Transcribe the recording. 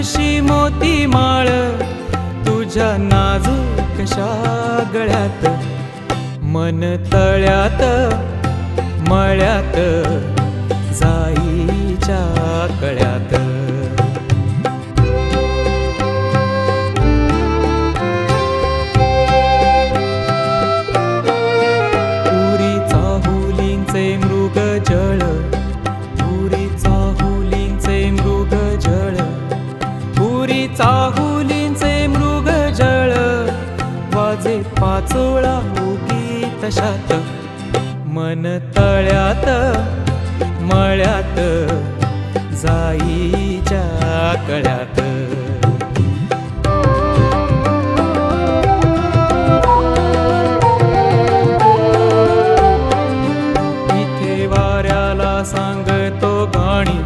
जशी मोती माळ तुझ्या नाजूकशा गळ्यात, मन तळ्यात मळ्यात जाईच्या कळ्यात. पुरी चाहुलींचे मृगजळ, पुरी चाहुलींचे मृगजळ, पुरी चाहुलींचे मृगजळ, वाजे पाचोळा उगी तशात, मन तळ्यात मळ्यात जाईच्या कळ्यात.